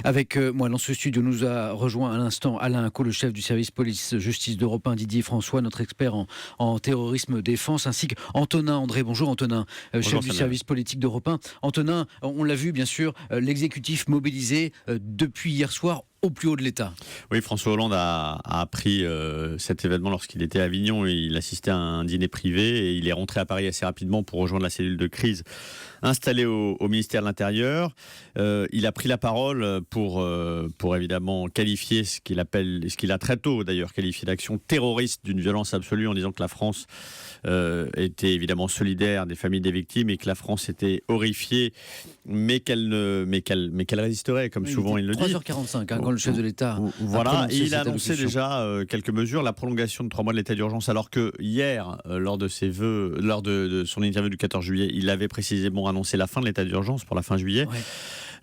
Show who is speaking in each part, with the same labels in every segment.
Speaker 1: Avec moi dans ce studio nous a rejoint à l'instant Alain Acco, le chef du service police-justice d'Europe 1, Didier François, notre expert en terrorisme défense, ainsi qu'Antonin André. Bonjour Antonin, chef du service politique d'Europe 1. Antonin, on l'a vu bien sûr, l'exécutif mobilisé depuis hier soir au plus haut de l'État.
Speaker 2: Oui, François Hollande a appris cet événement lorsqu'il était à Avignon. Il assistait à un dîner privé et il est rentré à Paris assez rapidement pour rejoindre la cellule de crise installée au ministère de l'Intérieur. Il a pris la parole pour évidemment qualifier ce qu'il appelle, ce qu'il a très tôt d'ailleurs qualifié d'action terroriste d'une violence absolue, en disant que la France était évidemment solidaire des familles des victimes et que la France était horrifiée, mais qu'elle résisterait, comme souvent il le dit.
Speaker 1: 3h45, quand le chef de l'État.
Speaker 2: Voilà, et il a annoncé déjà quelques mesures, la prolongation de 3 mois de l'état d'urgence, alors que hier, lors de ses vœux, lors de son interview du 14 juillet, il avait précisément annoncé la fin de l'état d'urgence pour la fin juillet. Ouais.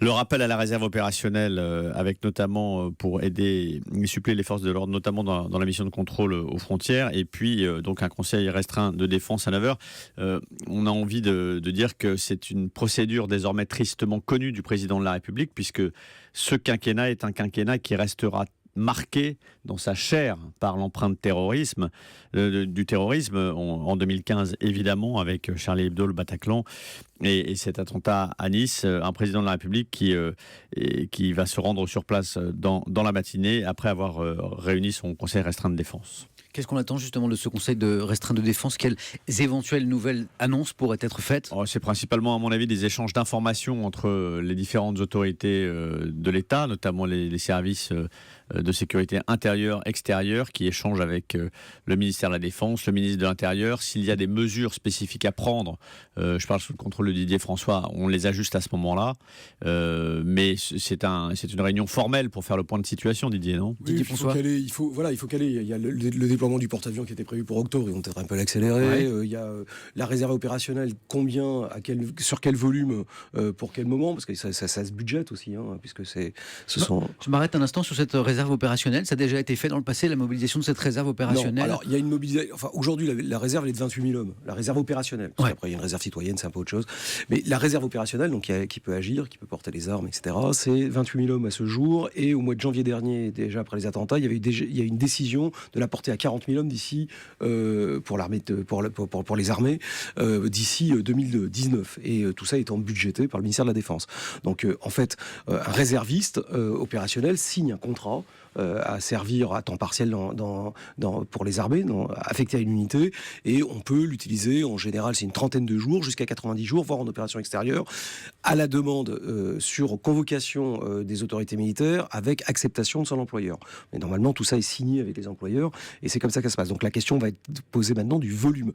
Speaker 2: Le rappel à la réserve opérationnelle, avec notamment pour aider et suppléer les forces de l'ordre, notamment dans la mission de contrôle aux frontières, et puis donc un conseil restreint de défense à 9h. On a envie de dire que c'est une procédure désormais tristement connue du président de la République, puisque ce quinquennat est un quinquennat qui restera marqué dans sa chair par l'empreinte du terrorisme en 2015, évidemment, avec Charlie Hebdo, le Bataclan, et cet attentat à Nice. Un président de la République qui va se rendre sur place dans la matinée après avoir réuni son conseil restreint de défense.
Speaker 1: Qu'est-ce qu'on attend justement de ce conseil de restreint de défense? Quelles éventuelles nouvelles annonces pourraient être faites?
Speaker 2: C'est principalement, à mon avis, des échanges d'informations entre les différentes autorités de l'État, notamment les services de sécurité intérieure, extérieure, qui échangent avec le ministère de la Défense, le ministre de l'Intérieur. S'il y a des mesures spécifiques à prendre, je parle sous le contrôle de Didier François, on les ajuste à ce moment-là. Mais c'est une réunion formelle pour faire le point de situation, Didier, non?
Speaker 3: Oui, Didier François. Il faut caler. Il y a le déploiement du porte-avions qui était prévu pour octobre, ils vont peut-être un peu l'accélérer. Il y a la réserve opérationnelle, sur quel volume, pour quel moment, parce que ça se budgète aussi, puisque
Speaker 1: Je m'arrête un instant sur cette réserve opérationnelle. Ça a déjà été fait dans le passé, la mobilisation de cette réserve opérationnelle?
Speaker 3: Non, alors il y a une mobilisation. Enfin, aujourd'hui, la réserve elle est de 28 000 hommes. La réserve opérationnelle. Parce qu'après, il y a une réserve citoyenne, c'est un peu autre chose. Mais la réserve opérationnelle, donc qui peut agir, qui peut porter les armes, etc. C'est 28 000 hommes à ce jour. Et au mois de janvier dernier, déjà après les attentats, il y a une décision de la porter à 40 000 hommes d'ici pour l'armée, pour les armées d'ici 2019. Et tout ça étant budgété par le ministère de la Défense. Donc en fait, un réserviste opérationnel signe un contrat à servir à temps partiel pour les armées, affecté à une unité, et on peut l'utiliser, en général c'est une trentaine de jours, jusqu'à 90 jours, voire en opération extérieure, à la demande, sur convocation des autorités militaires, avec acceptation de son employeur. Mais normalement tout ça est signé avec les employeurs, et c'est comme ça que ça se passe. Donc la question va être posée maintenant du volume.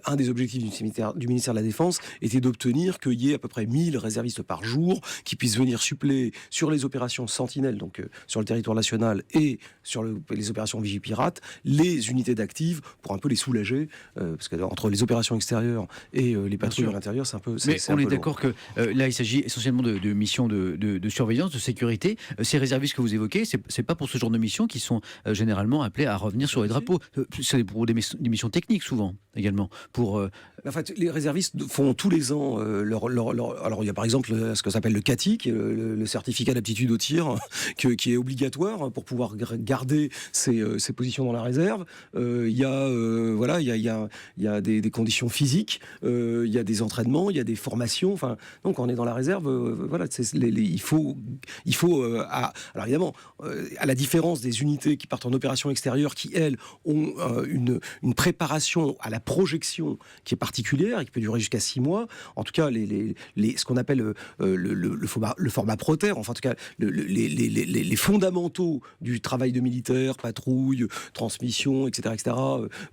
Speaker 3: Un des objectifs du ministère de la Défense était d'obtenir qu'il y ait à peu près 1000 réservistes par jour qui puissent venir suppléer sur les opérations Sentinelle, donc sur le territoire national, et sur les opérations Vigipirate, les unités d'actifs pour un peu les soulager, parce que entre les opérations extérieures et les patrouilles à l'intérieur, c'est un peu.
Speaker 1: Mais on est d'accord que là, il s'agit essentiellement de missions de surveillance, de sécurité. Ces réservistes que vous évoquez, c'est pas pour ce genre de missions qui sont généralement appelés à revenir sur les drapeaux. C'est pour des missions techniques souvent également.
Speaker 3: En fait, les réservistes font tous les ans alors il y a par exemple ce que s'appelle le CATI, qui est le certificat d'aptitude au tir, qui est obligatoire pour pouvoir garder ses positions dans la réserve. Il y a des conditions physiques, il y a des entraînements, il y a des formations. Enfin, donc on est dans la réserve. Il faut alors évidemment, à la différence des unités qui partent en opération extérieure, qui elles ont une préparation à la projection qui est particulière et qui peut durer jusqu'à 6 mois. En tout cas, ce qu'on appelle le format Proter, enfin en tout cas les fondamentaux du travail de militaire, patrouille, transmission, etc.,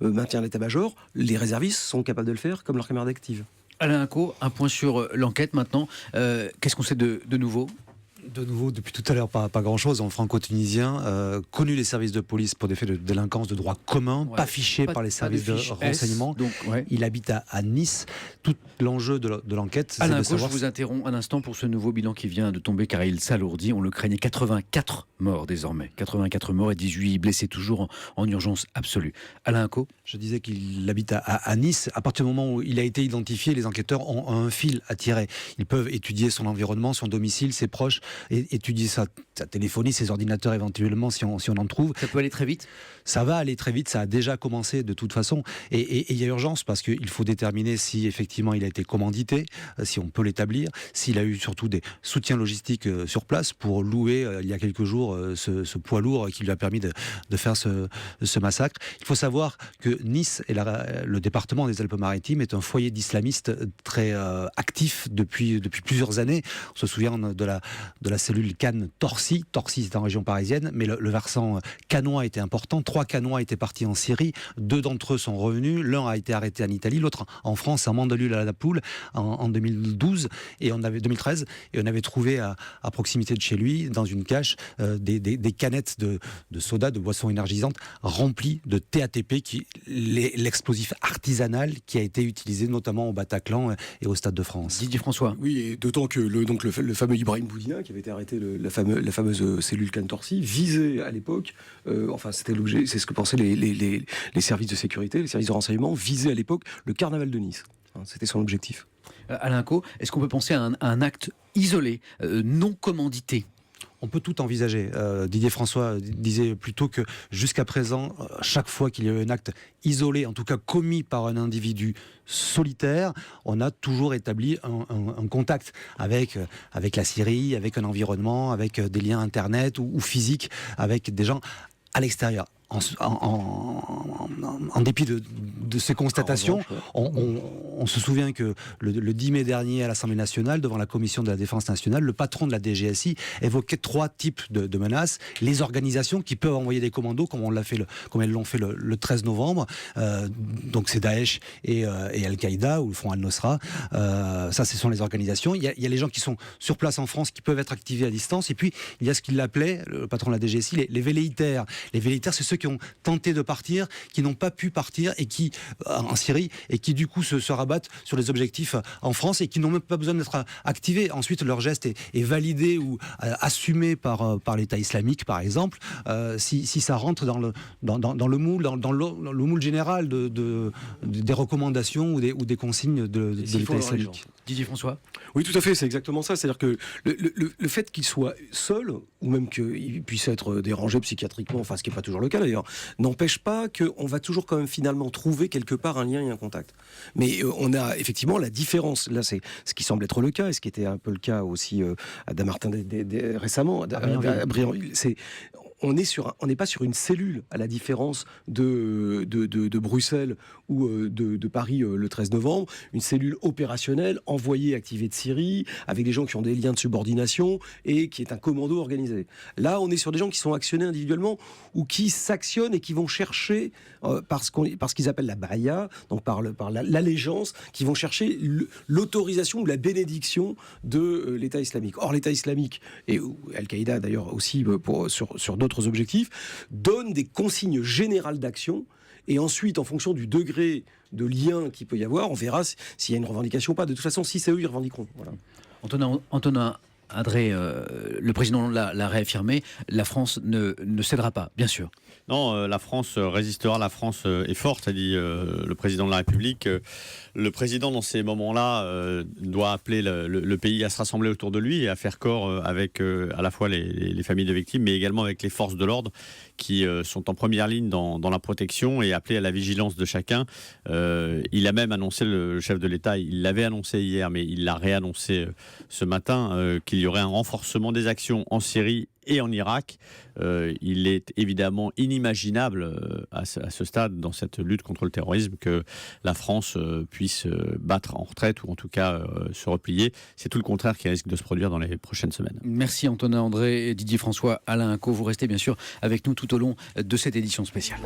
Speaker 3: maintien de l'état-major, les réservistes sont capables de le faire comme leur camarade active.
Speaker 1: Alain Acco, un point sur l'enquête maintenant. Qu'est-ce qu'on sait de nouveau ?
Speaker 4: De nouveau, depuis tout à l'heure, pas grand-chose. En franco-tunisien, connu les services de police pour des faits de délinquance de droit commun, pas fiché par les services de renseignement. Il habite à Nice. Tout l'enjeu de l'enquête, c'est de savoir...
Speaker 1: Je vous interromps un instant pour ce nouveau bilan qui vient de tomber, car il s'alourdit. On le craignait, 84 morts désormais. 84 morts et 18 blessés, toujours en urgence absolue. Alain Acco ?
Speaker 4: Je disais qu'il habite à Nice. À partir du moment où il a été identifié, les enquêteurs ont un fil à tirer. Ils peuvent étudier son environnement, son domicile, ses proches, étudie sa téléphonie, ses ordinateurs éventuellement, si on en trouve.
Speaker 1: Ça peut aller très vite.
Speaker 4: Ça va aller très vite, ça a déjà commencé de toute façon. Et il y a urgence parce qu'il faut déterminer si effectivement il a été commandité, si on peut l'établir, s'il a eu surtout des soutiens logistiques sur place pour louer il y a quelques jours ce poids lourd qui lui a permis de faire ce massacre. Il faut savoir que Nice et le département des Alpes-Maritimes est un foyer d'islamistes très actif depuis plusieurs années. On se souvient de la cellule Cannes Torcy. Torcy, c'est en région parisienne, mais le versant cannois était important. 3 cannois étaient partis en Syrie. 2 d'entre eux sont revenus. L'un a été arrêté en Italie, l'autre en France, à Mandelieu-la-Poule, en 2013. Et on avait trouvé à proximité de chez lui, dans une cache, des canettes de soda, de boissons énergisantes, remplies de TATP, l'explosif artisanal qui a été utilisé notamment au Bataclan et au Stade de France.
Speaker 1: Didier François.
Speaker 3: Oui, et d'autant que le fameux Ibrahim Boudina, qui avait été arrêté, la fameuse cellule Cannes Torcy, visait à l'époque, c'était l'objet, c'est ce que pensaient les services de sécurité, les services de renseignement, visaient à l'époque le carnaval de Nice. C'était son objectif.
Speaker 1: Alain Caux, est-ce qu'on peut penser à un acte isolé, non commandité ?
Speaker 4: On peut tout envisager. Didier François disait plutôt que jusqu'à présent, chaque fois qu'il y a eu un acte isolé, en tout cas commis par un individu solitaire, on a toujours établi un contact avec la Syrie, avec un environnement, avec des liens internet ou physiques, avec des gens à l'extérieur. En dépit de ces constatations, on se souvient que le 10 mai dernier à l'Assemblée nationale, devant la Commission de la Défense nationale, le patron de la DGSI évoquait 3 types de menaces. Les organisations qui peuvent envoyer des commandos, comme elles l'ont fait le 13 novembre. Donc c'est Daesh et Al-Qaïda, ou le Front Al-Nosra. Ça, ce sont les organisations. Il y a les gens qui sont sur place en France, qui peuvent être activés à distance. Et puis, il y a ce qu'il appelait, le patron de la DGSI, les velléitaires. Les velléitaires, c'est ceux qui ont tenté de partir, qui n'ont pas pu partir et qui en Syrie, et qui du coup se rabattent sur les objectifs en France et qui n'ont même pas besoin d'être activés. Ensuite, leur geste est validé ou assumé par l'État islamique, par exemple, si ça rentre dans le moule, dans le moule général des recommandations ou des consignes de l'État islamique.
Speaker 1: Didier François.
Speaker 3: Oui, tout à fait, c'est exactement ça. C'est-à-dire que le fait qu'il soit seul, ou même qu'il puisse être dérangé psychiatriquement, ce qui n'est pas toujours le cas d'ailleurs, n'empêche pas qu'on va toujours quand même finalement trouver quelque part un lien et un contact. Mais on a effectivement la différence. Là, c'est ce qui semble être le cas, et ce qui était un peu le cas aussi à Damartin récemment, à Brianville. On n'est pas sur une cellule, à la différence de Bruxelles ou de Paris le 13 novembre, une cellule opérationnelle envoyée, activée de Syrie, avec des gens qui ont des liens de subordination et qui est un commando organisé. Là, on est sur des gens qui sont actionnés individuellement ou qui s'actionnent et qui vont chercher, par ce qu'ils appellent la baïa, donc par l'allégeance, qui vont chercher l'autorisation ou la bénédiction de l'État islamique. Or, l'État islamique, et Al-Qaïda d'ailleurs aussi sur d'autres objectifs, donne des consignes générales d'action, et ensuite, en fonction du degré de lien qu'il peut y avoir, on verra s'il y a une revendication ou pas. De toute façon, si c'est eux, ils revendiqueront. Voilà.
Speaker 1: Antonin André, le président l'a réaffirmé, la France ne cédera pas, bien sûr.
Speaker 2: Non, la France résistera, la France est forte, a dit le président de la République. Le président, dans ces moments-là, doit appeler le pays à se rassembler autour de lui et à faire corps avec à la fois les familles de victimes, mais également avec les forces de l'ordre qui sont en première ligne dans la protection et appeler à la vigilance de chacun. Il a même annoncé, le chef de l'État, il l'avait annoncé hier, mais il l'a réannoncé ce matin, qu'il y aurait un renforcement des actions en Syrie et en Irak. Il est évidemment inimaginable à ce stade, dans cette lutte contre le terrorisme, que la France puisse battre en retraite ou en tout cas se replier. C'est tout le contraire qui risque de se produire dans les prochaines semaines.
Speaker 1: Merci Antonin André, Didier François, Alain Caux. Vous restez bien sûr avec nous tout au long de cette édition spéciale.